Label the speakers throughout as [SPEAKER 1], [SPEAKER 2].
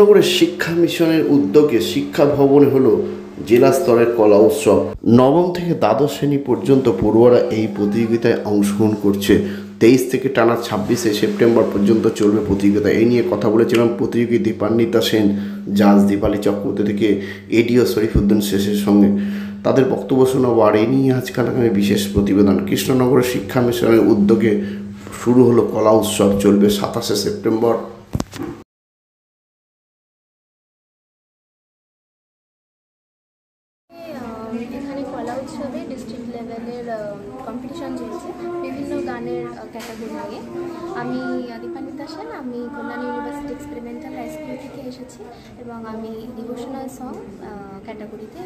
[SPEAKER 1] নগরের শিক্ষা মিশনের উদ্যোগে শিক্ষা ভবনে হলো জেলা স্তরের কলা উৎসব। নবম থেকে দ্বাদশ শ্রেণী পর্যন্ত পড়ুয়ারা এই প্রতিযোগিতায় অংশগ্রহণ করছে। 23 থেকে টানা 26শে সেপ্টেম্বর পর্যন্ত চলবে প্রতিযোগিতা। এই নিয়ে কথা বলেছিলাম প্রতিযোগী দীপান্বিতা সেন, জাজ দীপালি চক্রবর্তী থেকে এডিও শরীফউদ্দিন শেষের সঙ্গে। তাদের বক্তব্য শোনাবো, আর এই নিয়ে আজকাল বিশেষ প্রতিবেদন। কৃষ্ণনগরের শিক্ষা মিশনের উদ্যোগে শুরু হলো কলা উৎসব, চলবে 27শে সেপ্টেম্বর।
[SPEAKER 2] এখানে কলা উৎসবে ডিস্ট্রিক্ট লেভেলের কম্পিটিশন চলছে বিভিন্ন গানের ক্যাটাগরি নিয়ে। আমি দীপান্বিতা সেন, আমি Kalyani university experimental high school থেকে এসেছি এবং আমি ডিভোশনাল সং ক্যাটাগরিতে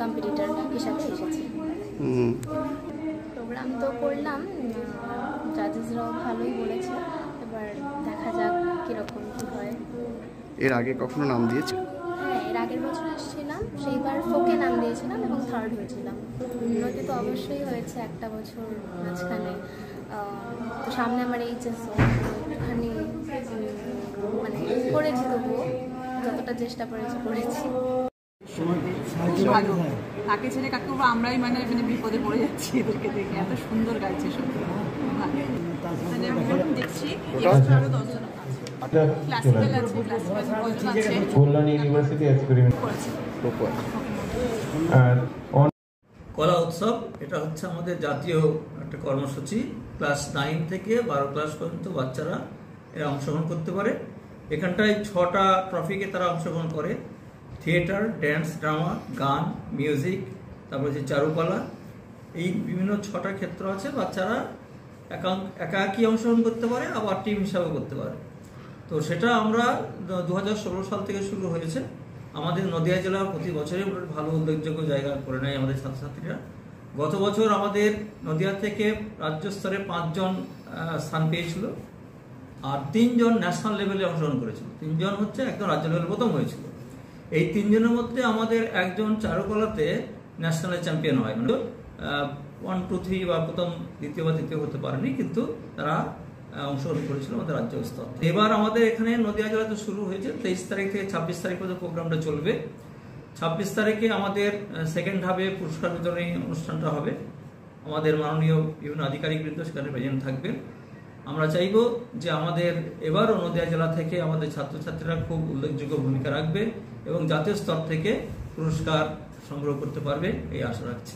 [SPEAKER 2] কম্পিটিটর হিসাবে এসেছি। প্রোগ্রাম তো করলাম, জাজেসরাও ভালোই বলেছে, এবার দেখা যাক কীরকম কী হয়।
[SPEAKER 1] এর আগে কখনো নাম দিয়েছে?
[SPEAKER 2] হ্যাঁ, এর আগের বছর এসেছিলাম, সেইবার ফোকে নাম দিয়েছিলাম এবং থার্ড হয়েছিলাম। উন্নতি তো অবশ্যই হয়েছে একটা বছর মাঝখানে। তো সামনে আমার এইচএসও, একটুখানি মানে করেছি, তবুও যতটা চেষ্টা করেছি।
[SPEAKER 3] ভালো, তাকে ছেড়ে কাকে আমরাই মানে বিপদে পড়ে যাচ্ছি এদেরকে দেখে। এত সুন্দর গাইছে সত্যি, মানে দেখছি আরো 10 জন ক্লাসিক্যাল আছে, ক্লাসিক্যাল আছে,
[SPEAKER 4] কল্যাণী ইউনিভার্সিটি এক্সপেরিমেন্ট করেছে।
[SPEAKER 5] কলা উৎসব এটা হচ্ছে আমাদের জাতীয় একটা কর্মসূচি। ক্লাস 9 থেকে 12 ক্লাস পর্যন্ত বাচ্চারা এরা অংশগ্রহণ করতে পারে। এখানটায় 6টা ট্রফিকে তারা অংশগ্রহণ করে: থিয়েটার, ড্যান্স, ড্রামা, গান, মিউজিক, তারপরে যে চারুকলা, এই বিভিন্ন 6টা ক্ষেত্র আছে। বাচ্চারা একাকী অংশগ্রহণ করতে পারে, আবার টিম হিসাবে করতে পারে। তো সেটা আমরা 2016 সাল থেকে শুরু হয়েছে। আমাদের নদিয়া জেলা প্রতি বছরই ভালো উল্লেখযোগ্য জায়গা করে নেয় আমাদের ছাত্রছাত্রীরা। গত বছর আমাদের নদিয়া থেকে রাজ্য স্তরে 5 জন স্থান পেয়েছিল, আর 3 জন ন্যাশনাল লেভেলে অংশগ্রহণ করেছিল। 3 জন হচ্ছে একদম রাজ্য লেভেল প্রথম হয়েছিল। এই 3 জনের মধ্যে আমাদের একজন চারুকলাতে ন্যাশনাল চ্যাম্পিয়ন হয়, মানে 1, 2, 3 বা প্রথম, দ্বিতীয় বা তৃতীয় হতে পারেনি, কিন্তু তারা অংশগ্রহণ করেছিল আমাদের রাজ্য স্তর। এবার আমাদের এখানে নদিয়া জেলাতে শুরু হয়েছে 23 তারিখ থেকে 26 তারিখ পর্যন্ত প্রোগ্রামটা চলবে। 26 তারিখে আমাদের সেকেন্ড হাবে পুরস্কার বিতরণী অনুষ্ঠানটা হবে। আমাদের মাননীয় বিভিন্ন আধিকারিকবৃন্দ সেখানে প্রেজেন্ট থাকবেন। আমরা চাইব যে আমাদের এবারও নদিয়া জেলা থেকে আমাদের ছাত্রছাত্রীরা খুব উল্লেখযোগ্য ভূমিকা রাখবে এবং জাতীয় স্তর থেকে পুরস্কার সংগ্রহ করতে পারবে, এই আশা রাখছি।